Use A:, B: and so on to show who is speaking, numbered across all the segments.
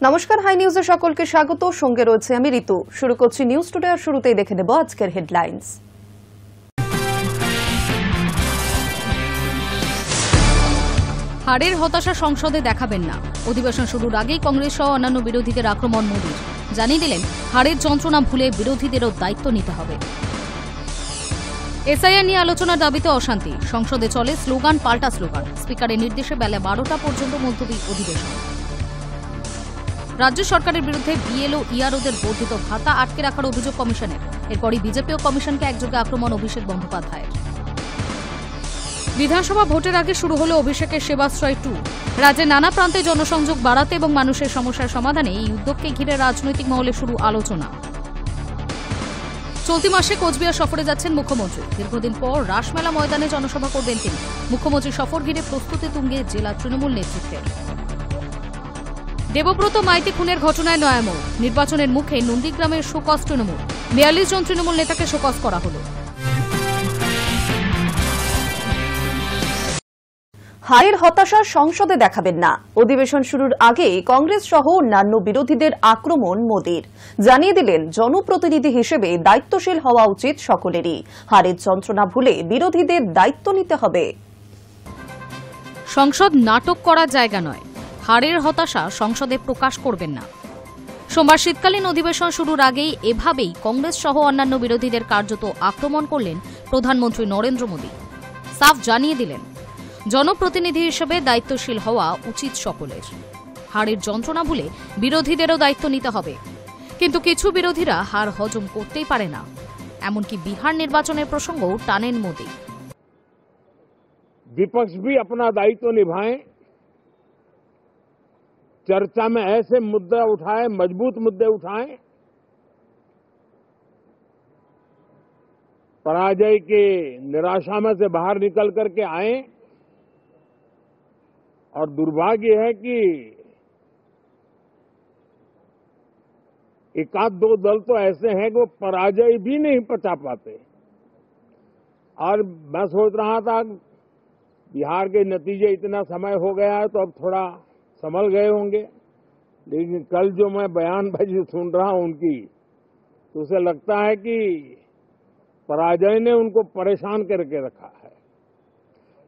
A: নমস্কার, হাই নিউজে সকলকে স্বাগত। সঙ্গে রয়েছে আমি ঋতু। শুরু করছি নিউজ টুডে, আর শুরুতেই দেখে নেব আজকের হেডলাইন্স।
B: হারের হতাশা সংসদে দেখাবেন না, অধিবেশন শুরুর আগেই কংগ্রেস সহ অন্যান্য বিরোধীদের আক্রমণ মোদীর। জানিয়ে দিলেন হারের যন্ত্রণা ভুলে বিরোধীদেরও দায়িত্ব নিতে হবে। এসআইআর নিয়ে আলোচনার দাবিতে অশান্তি, সংসদে চলে স্লোগান পাল্টা স্লোগান। স্পিকারের নির্দেশে বেলা 12টা পর্যন্ত মুলতবি অধিবেশন। রাজ্য সরকারের বিরুদ্ধে বিএলও ইআরওদের বর্ধিত ভাতা আটকে রাখার অভিযোগ কমিশনের। এরপরই বিজেপি ও কমিশনকে একযোগে আক্রমণ অভিষেক বন্দ্যোপাধ্যায়ের। বিধানসভা ভোটের আগে শুরু হলো অভিষেকের সেবাশ্রয় 2। রাজ্যের নানা প্রান্তে জনসংযোগ বাড়াতে এবং মানুষের সমস্যার সমাধানে এই উদ্যোগকে ঘিরে রাজনৈতিক মহলে শুরু আলোচনা। চলতি মাসে কোচবিহার সফরে যাচ্ছেন মুখ্যমন্ত্রী। দীর্ঘদিন পর রাসমেলা ময়দানে জনসভা করবেন তিনি। মুখ্যমন্ত্রীর সফর ঘিরে প্রস্তুতি তুঙ্গে জেলা তৃণমূল নেতৃত্বের। দেবব্রত মাইতি খুনের ঘটনায় নয়ামোড়, নির্বাচনের মুখে নন্দীগ্রামের শোকজ তৃণমূল। 42 জন তৃণমূল নেতাকে শোকজ করা হল।
A: হারের হতাশা সংসদে দেখাবেন না, অধিবেশন শুরুর আগে কংগ্রেস সহ অন্যান্য বিরোধীদের আক্রমণ মোদীর। জানিয়ে দিলেন জনপ্রতিনিধি হিসেবে দায়িত্বশীল হওয়া উচিত সকলেরই। হারের যন্ত্রণা ভুলে বিরোধীদের দায়িত্ব নিতে হবে।
B: সংসদ নাটক করার জায়গা নয়, হারের হতাশা সংসদে প্রকাশ করবেন না। সোমবার শীতকালীন অধিবেশন শুরুর আগেই এভাবেই কংগ্রেস সহ অন্যান্য বিরোধীদের কার্যত আক্রমণ করলেন প্রধানমন্ত্রী নরেন্দ্র মোদী। সাফ জানিয়ে দিলেন জনপ্রতিনিধি হিসেবে দায়িত্বশীল হওয়া উচিত সকলের। হারের যন্ত্রণা ভুলে বিরোধীদেরও দায়িত্ব নিতে হবে। কিন্তু কিছু বিরোধীরা হার হজম করতেই পারে না, এমনকি বিহার নির্বাচনের প্রসঙ্গও টানেন মোদী।
C: विपक्ष भी अपना दायित्व निभाएं, चर्चा में ऐसे मुद्दे उठाएं, मजबूत मुद्दे उठाएं, पराजय के निराशा में से बाहर निकल करके आए। और दुर्भाग्य है कि एकाध दो दल तो ऐसे हैं कि वो पराजय भी नहीं पचा पाते। और मैं सोच रहा था बिहार के नतीजे इतना समय हो गया है तो अब थोड़ा संभल गए होंगे, लेकिन कल जो मैं बयानबाजी सुन रहा हूं उनकी, तो उसे लगता है कि पराजय ने उनको परेशान करके रखा है।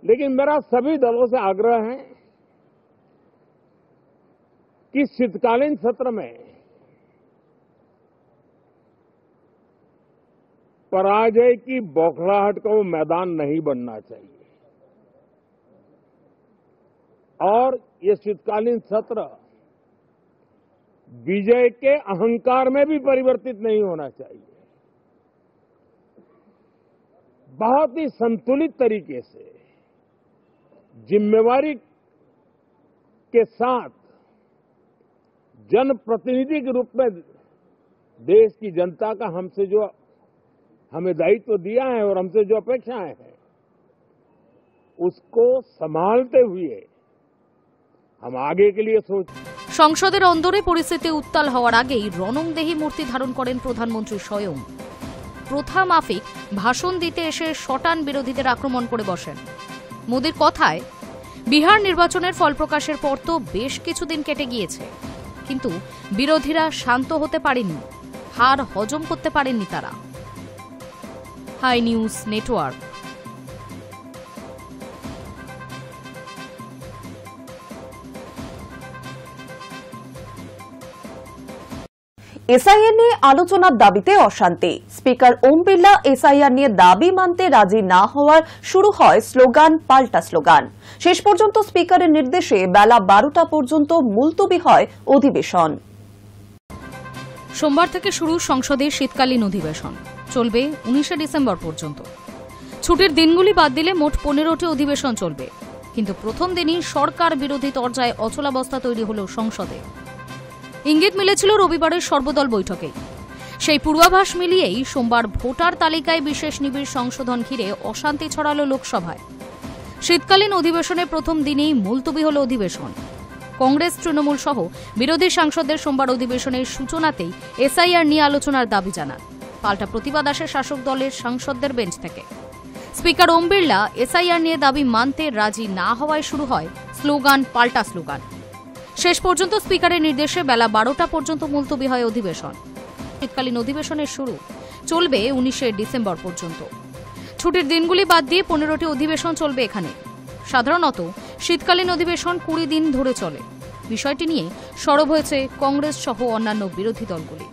C: लेकिन मेरा सभी दलों से आग्रह है कि शीतकालीन सत्र में पराजय की बौखलाहट का वो मैदान नहीं बनना चाहिए। और ये शीतकालीन सत्र विजय के अहंकार में भी परिवर्तित नहीं होना चाहिए। बहुत ही संतुलित तरीके से जिम्मेवारी के साथ जनप्रतिनिधि के रूप में देश की जनता का हमसे जो हमें दायित्व दिया है और हमसे जो अपेक्षाएं हैं उसको संभालते हुए हम आगे के लिए सोच।
B: সংসদের অন্দরে পরিস্থিতি উত্তাল হওয়ার আগেই রণংদেহী মূর্তি ধারণ করেন প্রধানমন্ত্রী স্বয়ং। প্রথা মাফিক ভাষণ দিতে এসে শটান বিরোধীদের আক্রমণ করে বসেন। মোদীর কথায় বিহার নির্বাচনের ফল প্রকাশের পর তো বেশ কিছুদিন কেটে গিয়েছে, কিন্তু বিরোধীরা শান্ত হতে পারেননি, হার হজম করতে পারেননি তারা। High news network.
A: এসআইআর নিয়ে আলোচনার দাবিতে অশান্তি। স্পিকার ওম বিড়লা এসআইআর নিয়ে দাবি মানতে রাজি না হওয়ার শুরু হয় স্লোগান পাল্টা স্লোগান। শেষ পর্যন্ত স্পিকারের নির্দেশে বেলা 12টা পর্যন্ত মুলতবি হয় অধিবেশন।
B: সোমবার থেকে শুরু সংসদের শীতকালীন অধিবেশন, চলবে 19শে ডিসেম্বর পর্যন্ত। ছুটির দিনগুলি বাদ দিলে মোট 15টি অধিবেশন চলবে। কিন্তু প্রথম দিনই সরকার বিরোধী তরজায় অচলাবস্থা তৈরি হল সংসদে। ইঙ্গিত মিলেছিল রবিবারের সর্বদল বৈঠকে। সেই পূর্বাভাস মিলিয়েই সোমবার ভোটার তালিকায় বিশেষ নিবিড় সংশোধন ঘিরে অশান্তি ছড়াল লোকসভায়। শীতকালীন অধিবেশনের প্রথম দিনেই মুলতবি হল অধিবেশন। কংগ্রেস তৃণমূল সহ বিরোধী সাংসদদের সোমবার অধিবেশনের সূচনাতেই এসআইআর নিয়ে আলোচনার দাবি জানান। পাল্টা প্রতিবাদ আসে শাসক দলের সাংসদদের বেঞ্চ থেকে। স্পিকার ওম বিড়লা এসআইআর নিয়ে দাবি মানতে রাজি না হওয়ায় শুরু হয় স্লোগান পাল্টা স্লোগান। শেষ পর্যন্ত স্পিকারের নির্দেশে বেলা 12টা পর্যন্ত মুলতবি হয় অধিবেশন। শীতকালীন অধিবেশনের শুরু চলবে 19 ডিসেম্বর পর্যন্ত। ছুটির দিনগুলি বাদ দিয়ে 15টি অধিবেশন চলবে এখানে। সাধারণত শীতকালীন অধিবেশন 20 দিন ধরে চলে। বিষয়টি নিয়ে সরব হয়েছে কংগ্রেস সহ অন্যান্য বিরোধী দলগুলি।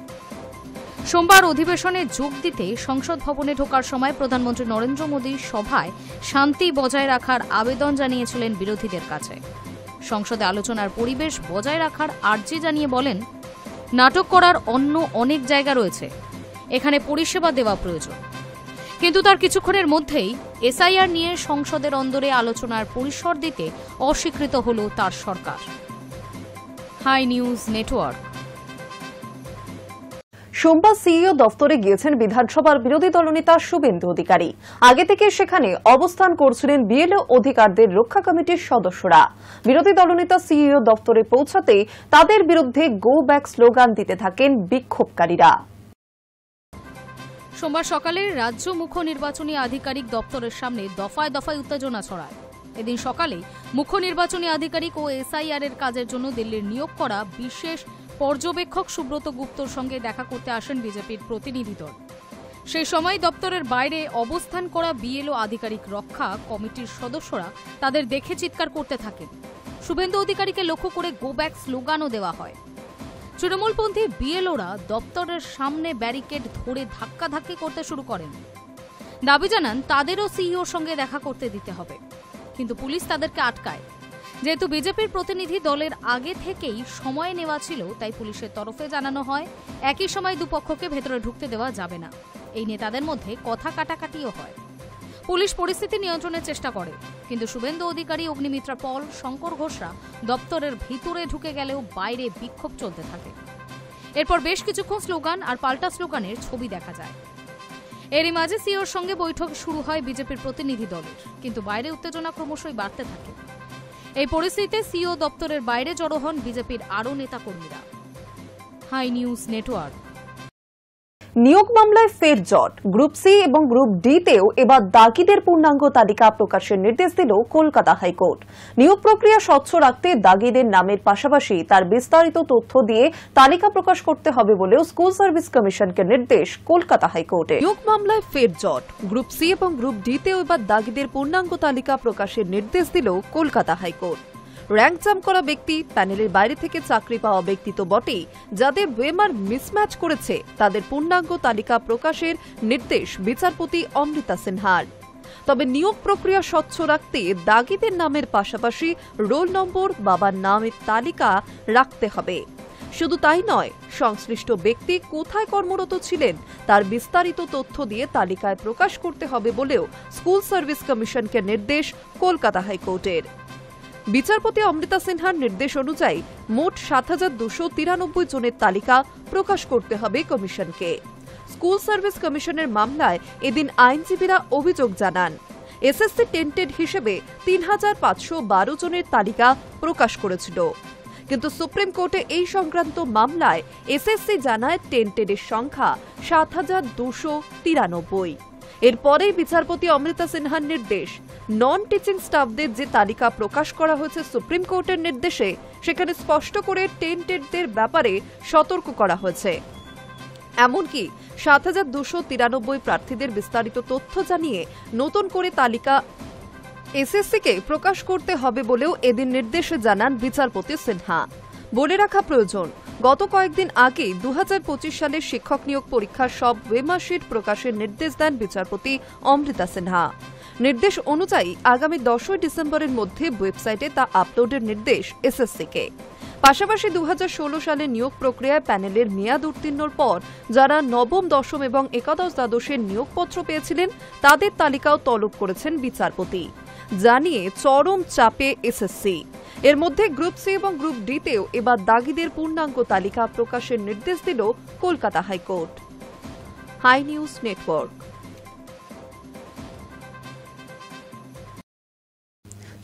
B: সোমবার অধিবেশনে যোগ দিতে সংসদ ভবনে ঢোকার সময় প্রধানমন্ত্রী নরেন্দ্র মোদীর সভায় শান্তি বজায় রাখার আবেদন জানিয়েছিলেন বিরোধীদের কাছে। সংসদে আলোচনার পরিবেশ বজায় রাখার আর্জি জানিয়ে বলেন, নাটক করার অন্য অনেক জায়গা রয়েছে, এখানে পরিষেবা দেওয়া প্রয়োজন। কিন্তু তার কিছুক্ষণের মধ্যেই এসআইআর নিয়ে সংসদের অন্দরে আলোচনার পরিসর দিতে অস্বীকৃত হল তার সরকার। High news network.
A: সোমবার সিইও দফতরে গিয়েছেন বিধানসভার বিরোধী দলনেতা শুভেন্দু অধিকারী। আগে থেকে সেখানে অবস্থান করছিলেন বিএলও অধিকারদের রক্ষা কমিটির সদস্যরা। বিরোধী দলনেতা সিইও দফতরে পৌঁছাতে তাদের বিরুদ্ধে গো ব্যাক স্লোগান দিতে থাকেন বিক্ষোভকারীরা।
B: সোমবার সকালে রাজ্য মুখ্য নির্বাচনী আধিকারিক দপ্তরের সামনে দফায় দফায় উত্তেজনা ছড়ায়। এদিন সকালে মুখ্য নির্বাচনী আধিকারিক ও এসআইআর এর কাজের জন্য দিল্লির নিয়োগ করা বিশেষ পর্যবেক্ষক সুব্রত গুপ্তর সঙ্গে দেখা করতে আসেন বিজেপির প্রতিনিধি দল। সেই সময় দপ্তরের বাইরে অবস্থান করা বিএলও আধিকারিক রক্ষা কমিটির সদস্যরা তাদের দেখে চিৎকার করতে থাকেন। শুভেন্দু অধিকারীকে লক্ষ্য করে গো ব্যাক স্লোগানও দেওয়া হয়। তৃণমূলপন্থী বিএলওরা দপ্তরের সামনে ব্যারিকেড ধরে ধাক্কাধাক্কি করতে শুরু করেন। দাবি জানান তাদেরও সিইওর সঙ্গে দেখা করতে দিতে হবে, কিন্তু পুলিশ তাদেরকে আটকায়। যেহেতু বিজেপির প্রতিনিধি দলের আগে থেকেই সময় নেওয়া ছিল, তাই পুলিশের তরফে জানানো হয় একই সময় দুপক্ষকে ভেতরে ঢুকতে দেওয়া যাবে না। এই নিয়ে তাদের মধ্যে কথা কাটাকাটিও হয়। পুলিশ পরিস্থিতি নিয়ন্ত্রণের চেষ্টা করে, কিন্তু শুভেন্দু অধিকারী, অগ্নিমিত্রা পল, শঙ্কর ঘোষরা দপ্তরের ভিতরে ঢুকে গেলেও বাইরে বিক্ষোভ চলতে থাকে। এরপর বেশ কিছুক্ষণ স্লোগান আর পাল্টা স্লোগানের ছবি দেখা যায়। এরই মাঝে সিইওর সঙ্গে বৈঠক শুরু হয় বিজেপির প্রতিনিধি দলের, কিন্তু বাইরে উত্তেজনা ক্রমশই বাড়তে থাকে। এই পরিস্থিতিতে সিইও দপ্তরের বাইরে জড়ো হন বিজেপির আরও নেতাকর্মীরা। Hi news Network.
A: নিয়োগ মামলায় ফের জট। গ্রুপ সি এবং গ্রুপ ডিতেও এবার দাগিদের পূর্ণাঙ্গ তালিকা প্রকাশের নির্দেশ দিল কলকাতা হাইকোর্ট। নিয়োগ প্রক্রিয়া স্বচ্ছ রাখতে দাগিদের নামের পাশাপাশি তার বিস্তারিত তথ্য দিয়ে তালিকা প্রকাশ করতে হবে বলেও স্কুল সার্ভিস কমিশনকে নির্দেশ কলকাতা হাইকোর্টে।
D: নিয়োগ মামলায় ফের জট। গ্রুপ সি এবং গ্রুপ ডিতেও এবার দাগিদের পূর্ণাঙ্গ তালিকা প্রকাশের নির্দেশ দিল কলকাতা হাইকোর্ট। র্যাঙ্ক জাম্প করা ব্যক্তি, প্যানেলের বাইরে থেকে চাকরি পাওয়া ব্যক্তি তো বটেই, যাদের ওয়েমার মিসম্যাচ করেছে তাদের পূর্ণাঙ্গ তালিকা প্রকাশের নির্দেশ বিচারপতি অমৃতা সিনহার। তবে নিয়োগ প্রক্রিয়া স্বচ্ছ রাখতে দাগিদের নামের পাশাপাশি রোল নম্বর, বাবার নামের তালিকা রাখতে হবে। শুধু তাই নয়, সংশ্লিষ্ট ব্যক্তি কোথায় কর্মরত ছিলেন তার বিস্তারিত তথ্য দিয়ে তালিকায় প্রকাশ করতে হবে বলেও স্কুল সার্ভিস কমিশনকে নির্দেশ কলকাতা হাইকোর্টের। বিচারপতি অমৃতা সিনহার নির্দেশ অনুযায়ী মোট ৭,২৯৩ জনের তালিকা প্রকাশ করতে হবে কমিশনকে। স্কুল সার্ভিস কমিশনের মামলায় এদিন আইনজীবীরা অভিযোগ জানান, এসএসসি টেন্টেড হিসেবে ৩,৫১২ জনের তালিকা প্রকাশ করেছিল, কিন্তু সুপ্রিম কোর্টে এই সংক্রান্ত মামলায় এসএসসি জানায় টেন্টেডের সংখ্যা ৭,২৯৩। এরপরেই বিচারপতি অমৃতা সিনহার নির্দেশ, নন টিচিং স্টাফদের যে তালিকা প্রকাশ করা হয়েছে সুপ্রিম কোর্টের নির্দেশে, সেখানে স্পষ্ট করে টেন্টেডদের ব্যাপারে সতর্ক করা হয়েছে। এমনকি ৭,২৯৩ প্রার্থীদের বিস্তারিত তথ্য জানিয়ে নতুন করে তালিকা এসএসসিকে প্রকাশ করতে হবে বলেও এদিন নির্দেশে জানান বিচারপতি সিনহা। বলে রাখা প্রয়োজন, গত কয়েকদিন আগে ২০২৫ সালের শিক্ষক নিয়োগ পরীক্ষার সব ওয়েমার্কশিট প্রকাশের নির্দেশ দেন বিচারপতি অমৃতা সিনহা। নির্দেশ অনুযায়ী আগামী ১০ ডিসেম্বরের মধ্যে ওয়েবসাইটে তা আপলোডের নির্দেশ এসএসসিকে। পাশাপাশি ২০১৬ সালে নিয়োগ প্রক্রিয়ায় প্যানেলের মেয়াদ উত্তীর্ণর পর যারা নবম, দশম এবং একাদশ, দ্বাদশের নিয়োগপত্র পেয়েছিলেন তাদের তালিকাও তলব করেছেন বিচারপতি। জানিয়ে চরম চাপে এসএসসি। এর মধ্যে গ্রুপ সি এবং গ্রুপ ডিতেও এবার দাগিদের পূর্ণাঙ্গ তালিকা প্রকাশের নির্দেশ দিল Kolkata high court. Hi news Network.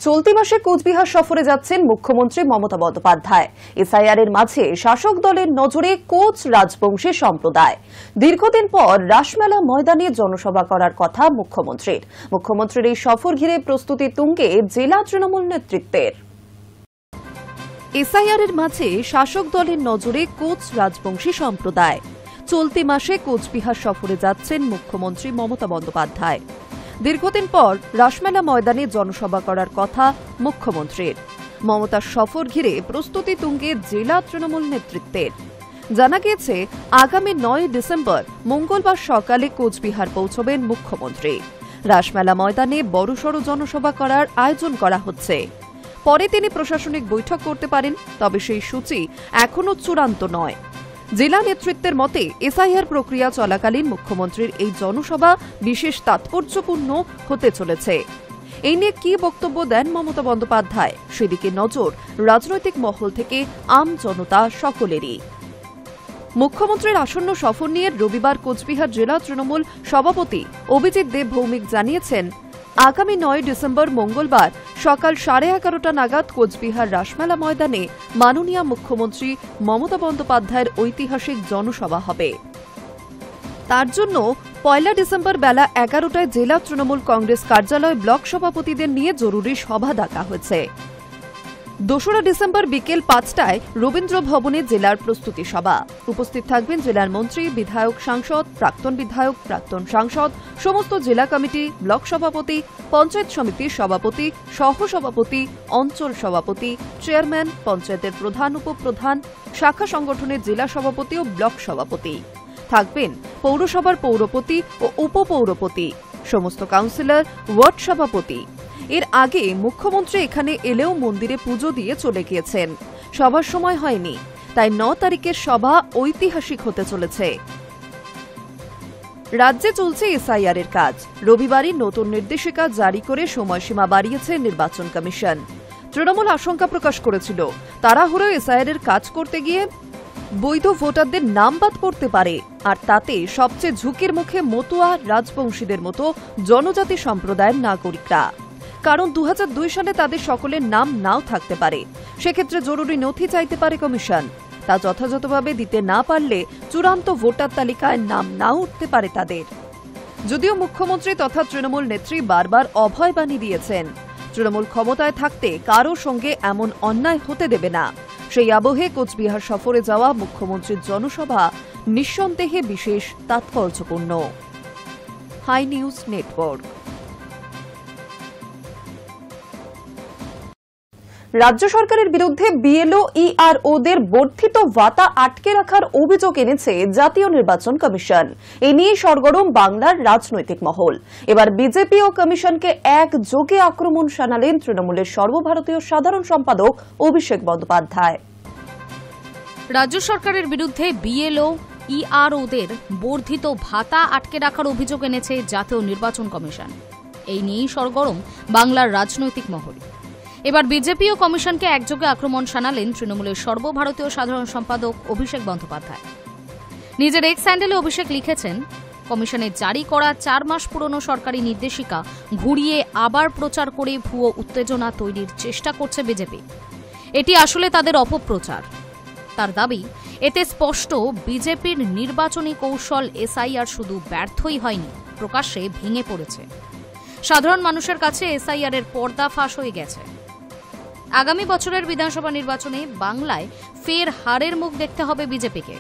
A: চলতি মাসে কোচবিহার সফরে যাচ্ছেন মুখ্যমন্ত্রী মমতা বন্দ্যোপাধ্যায়। এসআইআর এর মাঝে শাসক দলের নজরে কোচ রাজবংশী সম্প্রদায়। দীর্ঘদিন পর রাসমেলা ময়দানে জনসভা করার কথা মুখ্যমন্ত্রীর। মুখ্যমন্ত্রীর এই সফর ঘিরে প্রস্তুতি তুঙ্গে জেলা তৃণমূল নেতৃত্বের।
D: এসআইআর এর মাঝে শাসক দলের নজরে কোচ রাজবংশী সম্প্রদায়। চলতি মাসে কোচবিহার সফরে যাচ্ছেন মুখ্যমন্ত্রী মমতা বন্দ্যোপাধ্যায়। দীর্ঘদিন পর রাসমেলা ময়দানে জনসভা করার কথা মুখ্যমন্ত্রীর। মমতার সফর ঘিরে প্রস্তুতি তুঙ্গে জেলা তৃণমূল নেতৃত্বের। জানা গিয়েছে আগামী 9 ডিসেম্বর মঙ্গলবার সকালে কোচবিহার পৌঁছবেন মুখ্যমন্ত্রী। রাসমেলা ময়দানে বড়সড় জনসভা করার আয়োজন করা হচ্ছে। পরে তিনি প্রশাসনিক বৈঠক করতে পারেন, তবে সেই সূচি এখনও চূড়ান্ত নয়। জেলা নেতৃত্বের মতে এসআইআর প্রক্রিয়া চলাকালীন মুখ্যমন্ত্রীর এই জনসভা বিশেষ তাৎপর্যপূর্ণ হতে চলেছে। এই নিয়ে কি বক্তব্য দেন মমতা বন্দ্যোপাধ্যায়, সেদিকে নজর রাজনৈতিক মহল থেকে আম জনতা সকলেরই। মুখ্যমন্ত্রীর আসন্ন সফর নিয়ে রবিবার কোচবিহার জেলা তৃণমূল সভাপতি অভিজিৎ দেব ভৌমিক জানিয়েছেন, আগামী 9 ডিসেম্বর মঙ্গলবার সকাল 11:30 নাগাদ কোচবিহার রাসমেলা ময়দানে মাননীয় মুখ্যমন্ত্রী মমতা বন্দ্যোপাধ্যায়ের ঐতিহাসিক জনসভা হবে। তার জন্য 1 ডিসেম্বর বেলা 11টায় জেলা তৃণমূল কংগ্রেস কার্যালয় ব্লক সভাপতিদের নিয়ে জরুরি সভা ডাকা হয়েছে। 2 ডিসেম্বর বিকেল 5টায় রবীন্দ্র ভবনে জেলার প্রস্তুতি সভা। উপস্থিত থাকবেন জেলার মন্ত্রী, বিধায়ক, সাংসদ, প্রাক্তন বিধায়ক, প্রাক্তন সাংসদ, সমস্ত জেলা কমিটি, ব্লক সভাপতি, পঞ্চায়েত সমিতির সভাপতি, সহসভাপতি, অঞ্চল সভাপতি, চেয়ারম্যান, পঞ্চায়েতের প্রধান, উপপ্রধান, শাখা সংগঠনের জেলা সভাপতি ও ব্লক সভাপতি। থাকবেন পৌরসভার পৌরপতি ও উপপৌরপতি, সমস্ত কাউন্সিলর, ওয়ার্ড সভাপতি। এর আগে মুখ্যমন্ত্রী এখানে এলেও মন্দিরে পুজো দিয়ে চলে গিয়েছেন। সভার সময় হয়নি, তাই 9 তারিখের সভা ঐতিহাসিক হতে চলেছে। রাজ্যে চলছে এসআইআর এর কাজ। রবিবারই নতুন নির্দেশিকা জারি করে সময়সীমা বাড়িয়েছে নির্বাচন কমিশন। তৃণমূল আশঙ্কা প্রকাশ করেছিল, তাড়াহুড়ো এসআইআর এর কাজ করতে গিয়ে বৈধ ভোটারদের নাম বাদ পড়তে পারে, আর তাতে সবচেয়ে ঝুঁকির মুখে মতুয়া, রাজবংশীদের মতো জনজাতি সম্প্রদায়ের নাগরিকরা। কারণ 2002 সালে তাদের সকলের নাম নাও থাকতে পারে। সেক্ষেত্রে জরুরি নথি চাইতে পারে কমিশন। তা যথাযথভাবে দিতে না পারলে চূড়ান্ত ভোটার তালিকায় নাম নাও উঠতে পারে তাদের। যদিও মুখ্যমন্ত্রী তথা তৃণমূল নেত্রী বারবার অভয় বাণী দিয়েছেন, তৃণমূল ক্ষমতায় থাকতে কারো সঙ্গে এমন অন্যায় হতে দেবে না। সেই আবহে কোচবিহার সফরে যাওয়া মুখ্যমন্ত্রীর জনসভা নিঃসন্দেহে বিশেষ তাৎপর্যপূর্ণ। Hi news Network.
A: রাজ্য সরকারের বিরুদ্ধে বিএলও ইআরওদের বর্ধিত ভাতা আটকে রাখার অভিযোগ এনেছে জাতীয় নির্বাচন কমিশন। এ নিয়ে সরগরম বাংলার রাজনৈতিক মহল। এবার বিজেপি ও কমিশনকে একযোগে আক্রমণ শানালেন তৃণমূলের সর্বভারতীয় সাধারণ সম্পাদক অভিষেক বন্দ্যোপাধ্যায়।
B: রাজ্য সরকারের বিরুদ্ধে বিএলও ইআরওদের বর্ধিত ভাতা আটকে রাখার অভিযোগ এনেছে জাতীয় নির্বাচন কমিশন। এই নিয়েই সরগরম বাংলার রাজনৈতিক মহল। এবার বিজেপি ও কমিশনকে একযোগে আক্রমণ শানালেন তৃণমূলের সর্বভারতীয় সাধারণ সম্পাদক অভিষেক বন্দ্যোপাধ্যায়। নিজের এক্স হ্যান্ডেলে অভিষেক লিখেছেন, কমিশনের জারি করা 4 মাস পুরনো সরকারি নির্দেশিকা ঘুরিয়ে আবার প্রচার করে ভুয়ো উত্তেজনা তৈরির চেষ্টা করছে বিজেপি। এটি আসলে তাদের অপপ্রচার। তার দাবি, এতে স্পষ্ট বিজেপির নির্বাচনী কৌশল এসআইআর শুধু ব্যর্থই হয়নি, প্রকাশ্যে ভেঙে পড়েছে। সাধারণ মানুষের কাছে এসআইআর এর পর্দা ফাঁস হয়ে গেছে। আগামী বছরের বিধানসভা নির্বাচনে বাংলায় ফের হারের মুখ দেখতে হবে বিজেপিকে।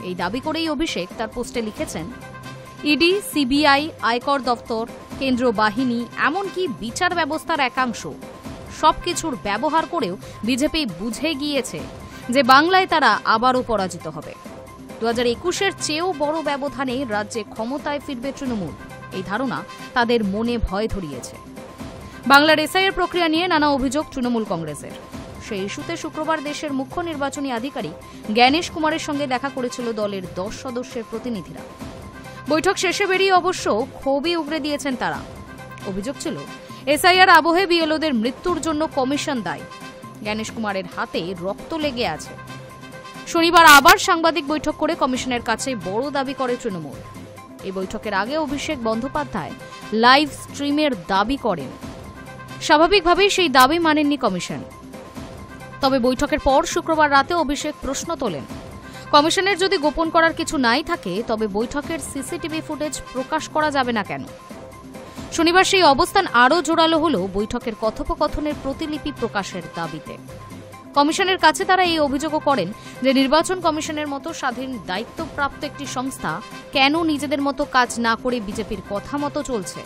B: এই দাবি করেই অভিষেক তার পোস্টে লিখেছেন, ইডি, সিবিআই, আয়কর দপ্তর, কেন্দ্রীয় বাহিনী, এমনকি বিচার ব্যবস্থার একাংশ সবকিছুর ব্যবহার করেও বিজেপি বুঝে গিয়েছে যে বাংলায় তারা আবারও পরাজিত হবে। 2021-এর চেয়েও বড় ব্যবধানে রাজ্যে ক্ষমতায় ফিরবে তৃণমূল, এই ধারণা তাদের মনে ভয় ধরিয়েছে। বাংলার এসআইআর প্রক্রিয়া নিয়ে নানা অভিযোগ তৃণমূল কংগ্রেসের। সেই ইস্যুতে শুক্রবার দেশের মুখ্য নির্বাচনী আধিকারিক জ্ঞানেশ কুমারের সঙ্গে দেখা করেছিল দলের 10 সদস্যের প্রতিনিধিরা। বৈঠক শেষে বেরিয়ে অবশ্য ক্ষোভই উগরে দিয়েছেন তারা। অভিযোগ ছিল, এসআইআর আবহে বিএলওদের মৃত্যুর জন্য কমিশন দায়ী। জ্ঞানেশ কুমারের হাতে রক্ত লেগে আছে। শনিবার আবার সাংবাদিক বৈঠক করে কমিশনের কাছে বড় দাবি করে তৃণমূল। এই বৈঠকের আগে অভিষেক বন্দ্যোপাধ্যায় লাইভ স্ট্রিমের দাবি করেন। স্বাভাবিকভাবেই সেই দাবি মানেননি কমিশন। তবে বৈঠকের পর শুক্রবার রাতে অভিষেক প্রশ্ন তোলেন, কমিশনের যদি গোপন করার কিছু নাই থাকে তবে বৈঠকের সিসিটিভি ফুটেজ প্রকাশ করা যাবে না কেন? শনিবার সেই অবস্থান আরও জোরালো হল বৈঠকের কথোপকথনের প্রতিলিপি প্রকাশের দাবিতে। কমিশনের কাছে তারা এই অভিযোগও করেন যে নির্বাচন কমিশনের মতো স্বাধীন দায়িত্বপ্রাপ্ত একটি সংস্থা কেন নিজেদের মতো কাজ না করে বিজেপির কথা মতো চলছে।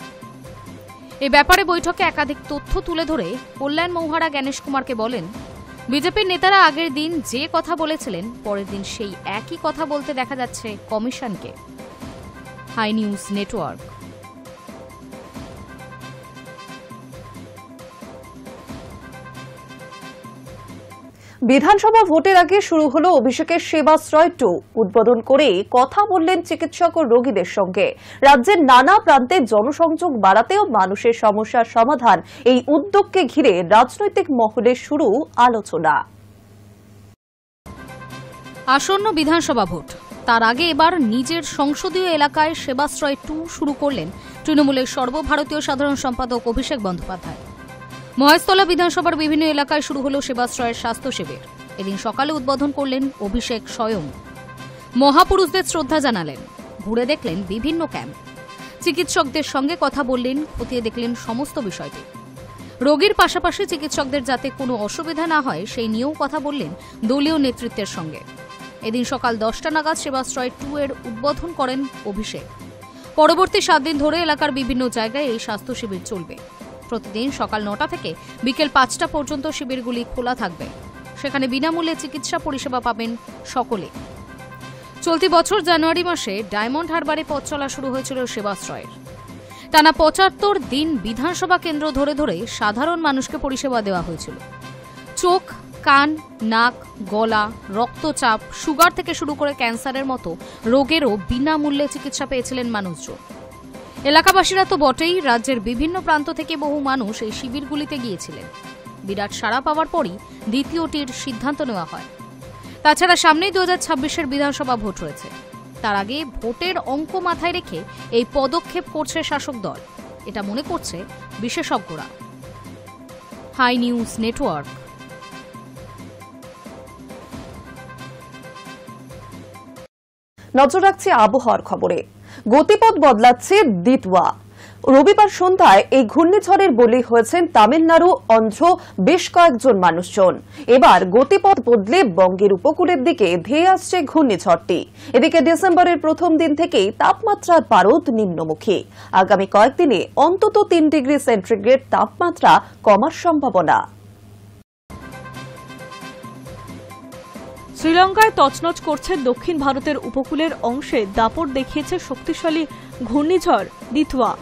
B: এই ব্যাপারে বৈঠকে একাধিক তথ্য তুলে ধরে কল্যাণ মৌহারা জ্ঞানেশ কুমারকে বলেন, বিজেপির নেতারা আগের দিন যে কথা বলেছিলেন পরের দিন সেই একই কথা বলতে দেখা যাচ্ছে কমিশনকে। Hi news Network.
A: বিধানসভা ভোটের আগে শুরু হলো অভিষেকের সেবাশ্রয় 2। উদ্বোধন করে কথা বললেন চিকিৎসক ও রোগীদের সঙ্গে। রাজ্যের নানা প্রান্তে জনসংযোগ বাড়াতেও মানুষের সমস্যার সমাধান, এই উদ্যোগকে ঘিরে রাজনৈতিক মহলে শুরু আলোচনা।
B: আসন্ন বিধানসভা ভোট, তার আগে এবার নিজের সংসদীয় এলাকায় সেবাশ্রয় 2 শুরু করলেন তৃণমূলের সর্বভারতীয় সাধারণ সম্পাদক অভিষেক বন্দ্যোপাধ্যায়। মহেশতলা বিধানসভার বিভিন্ন এলাকায় শুরু হল সেবাশ্রয়ের স্বাস্থ্য শিবির। এদিন সকালে উদ্বোধন করলেন অভিষেক স্বয়ং। মহাপুরুষদের শ্রদ্ধা জানালেন, ঘুরে দেখলেন বিভিন্ন ক্যাম্প, চিকিৎসকদের সঙ্গে কথা বললেন, খতিয়ে দেখলেন সমস্ত বিষয়টি। রোগীর পাশাপাশি চিকিৎসকদের যাতে কোনো অসুবিধা না হয় সেই নিয়েও কথা বললেন দলীয় নেতৃত্বের সঙ্গে। এদিন সকাল 10টা নাগাদ সেবাশ্রয় 2 এর উদ্বোধন করেন অভিষেক। পরবর্তী 7 দিন ধরে এলাকার বিভিন্ন জায়গায় এই স্বাস্থ্য শিবির চলবে। প্রতিদিন সকাল 9টা থেকে বিকেল 5টা পর্যন্ত শিবিরগুলি খোলা থাকবে। সেখানে বিনামূল্যে চিকিৎসা পরিষেবা পাবেন সকলে। চলতি বছর জানুয়ারি মাসে ডায়মন্ড হারবারে পথ চলা শুরু হয়েছিল সেবাশ্রয়ের। টানা 75 দিন বিধানসভা কেন্দ্র ধরে ধরে সাধারণ মানুষকে পরিষেবা দেওয়া হয়েছিল। চোখ, কান, নাক, গলা, রক্তচাপ, সুগার থেকে শুরু করে ক্যান্সারের মতো রোগেরও বিনামূল্যে চিকিৎসা পেয়েছিলেন মানুষজন। এলাকাবাসীরা তো বটেই, রাজ্যের বিভিন্ন প্রান্ত থেকে বহু মানুষ এই শিবিরগুলিতে গিয়েছিলেন। বিরাট সাড়া পাওয়ার পরই দ্বিতীয়টির সিদ্ধান্ত নেওয়া হয়। তাছাড়া সামনেই 2026-এর বিধানসভা ভোট রয়েছে। তার আগে ভোটের অঙ্ক মাথায় রেখে এই পদক্ষেপ করছে শাসক দল, এটা মনে করছে বিশেষজ্ঞরা। Hi news Network.
A: নজর রাখছে আবহাওয়ার খবরে। গতিপথ বদলাচ্ছে দিতওয়া। রবিবার সন্ধ্যায় এই ঘূর্ণিঝড়ের বলি হয়েছেন তামিলনাড়ু, অন্ধ্র বেশ কয়েকজন মানুষজন। এবার গতিপথ বদলে বঙ্গের উপকূলের দিকে ধেয়ে আসছে ঘূর্ণিঝড়টি। এদিকে ডিসেম্বরের প্রথম দিন থেকেই তাপমাত্রার পারদ নিম্নমুখী। আগামী কয়েকদিনে অন্তত 3 ডিগ্রি সেন্টিগ্রেড তাপমাত্রা কমার সম্ভাবনা।
E: শ্রীলঙ্কায় তছনছ করছে দক্ষিণ ভারতের উপকূলের অংশে দাপট দেখিয়েছে শক্তিশালী ঘূর্ণিঝড় দিতওয়া।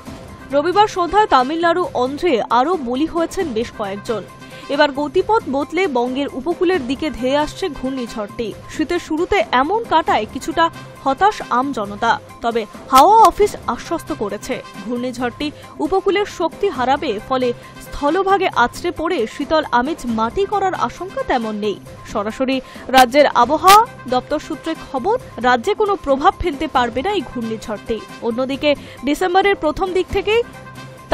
E: রবিবার সন্ধ্যায় তামিলনাড়ু, অন্ধ্রে আরও বলি হয়েছেন বেশ কয়েকজন। এবার গতিপথ বদলে বঙ্গের উপকূলের দিকে ধেয়ে আসছে ঘূর্ণিঝড়টি। শীতের শুরুতে এমন কাটায় কিছুটা হতাশ আম জনতা, তবে হাওয়া অফিস আশ্বস্ত করেছে ঘূর্ণিঝড়টি উপকূলের শক্তি হারাবে, ফলে স্থলভাগে আছড়ে পড়ে শীতল আমেজ মাটি করার আশঙ্কা তেমন নেই। সরাসরি রাজ্যের আবহাওয়া দপ্তর সূত্রে খবর, রাজ্যে কোনো প্রভাব ফেলতে পারবে না এই ঘূর্ণিঝড়টি। অন্যদিকে ডিসেম্বরের প্রথম দিক থেকেই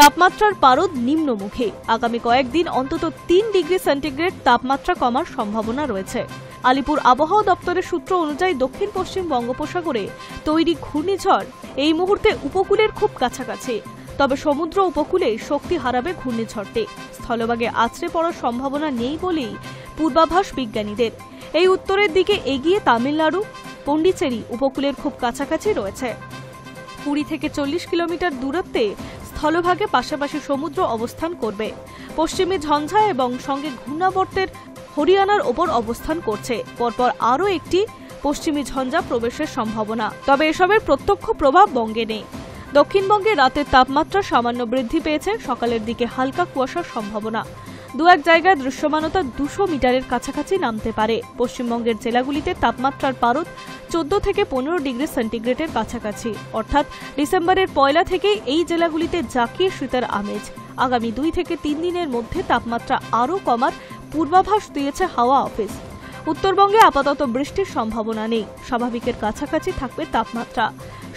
E: তাপমাত্রার পারদ নিম্নমুখী। আগামী কয়েকদিন অন্তত 3 ডিগ্রি সেন্টিগ্রেড তাপমাত্রা কমার সম্ভাবনা রয়েছে। আলিপুর আবহাওয়া দপ্তরের সূত্র অনুযায়ী দক্ষিণ পশ্চিম বঙ্গোপসাগরে তৈরি ঘূর্ণিঝড় এই মুহূর্তে উপকূলের খুব কাছাকাছি, তবে সমুদ্র উপকূলে শক্তি হারাবে ঘূর্ণিঝড়টি। স্থলভাগে আছড়ে পড়ার সম্ভাবনা নেই বলেই পূর্বাভাস বিজ্ঞানীদের। এই উত্তরের দিকে এগিয়ে তামিলনাড়ু, পন্ডিচেরি উপকূলের খুব কাছাকাছি রয়েছে। 20 থেকে 40 কিলোমিটার দূরত্বে স্থলভাগে পাশাপাশি সমুদ্র অবস্থান করবে। পশ্চিমী ঝঞ্ঝা এবং সঙ্গে ঘূর্ণাবর্তের হরিয়ানার ওপর অবস্থান করছে। পরপর আরও একটি পশ্চিমী ঝঞ্ঝা প্রবেশের সম্ভাবনা, তবে এসবের প্রত্যক্ষ প্রভাব বঙ্গে নেই। দক্ষিণবঙ্গে রাতের তাপমাত্রা সামান্য বৃদ্ধি পেয়েছে, সকালের দিকে হালকা কুয়াশার সম্ভাবনা। 2-1 জায়গায় দৃশ্যমানতা 200 মিটারের কাছাকাছি নামতে পারে। পশ্চিমবঙ্গের জেলাগুলিতে তাপমাত্রার পারদ 14 থেকে 15 ডিগ্রি সেন্টিগ্রেডের কাছাকাছি, অর্থাৎ ডিসেম্বরের 1 থেকেই এই জেলাগুলিতে জাঁকিয়ে শীতের আমেজ। আগামী 2 থেকে 3 দিনের মধ্যে তাপমাত্রা আরও কমার পূর্বাভাস দিয়েছে হাওয়া অফিস। উত্তরবঙ্গে আপাতত বৃষ্টির সম্ভাবনা নেই, স্বাভাবিকের কাছাকাছি থাকবে তাপমাত্রা।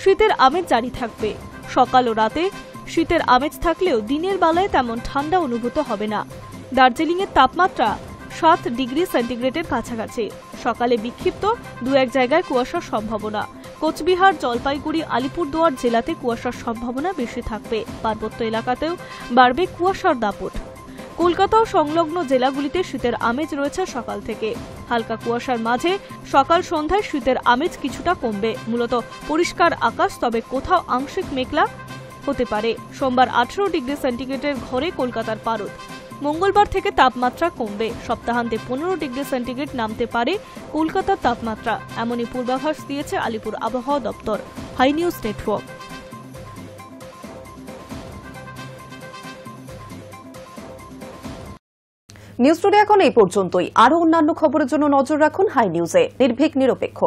E: শীতের আমেজ জারি থাকবে। সকাল ও রাতে শীতের আমেজ থাকলেও দিনের বেলায় তেমন ঠান্ডা অনুভূত হবে না। দার্জিলিংয়ের তাপমাত্রা 7 ডিগ্রি সেন্টিগ্রেডের কাছাকাছি। সকালে বিক্ষিপ্ত 2-1 জায়গায় কুয়াশার সম্ভাবনা। কোচবিহার, জলপাইগুড়ি, আলিপুরদুয়ার জেলাতে কুয়াশার সম্ভাবনা বেশি থাকবে। পার্বত্য এলাকাতেও বাড়বে কুয়াশার দাপট। কলকাতা ও সংলগ্ন জেলাগুলিতে শীতের আমেজ রয়েছে সকাল থেকে। হালকা কুয়াশার মাঝে সকাল সন্ধ্যায় শীতের আমেজ কিছুটা কমবে। মূলত পরিষ্কার আকাশ, তবে কোথাও আংশিক মেঘলা হতে পারে। সোমবার 18 ডিগ্রি সেন্টিগ্রেডের ঘরে কলকাতার পারদ। মঙ্গলবার থেকে তাপমাত্রা কমবে। সপ্তাহান্তে 15 ডিগ্রি সেন্টিগ্রেড নামতে পারে কলকাতার তাপমাত্রা, এমনই পূর্বাভাস দিয়েছে আলিপুর আবহাওয়া দপ্তর। Hi news Network.
A: News today এখন এই পর্যন্তই। আরও অন্যান্য খবরের জন্য নজর রাখুন হাই নিউজে। নির্ভীক, নিরপেক্ষ।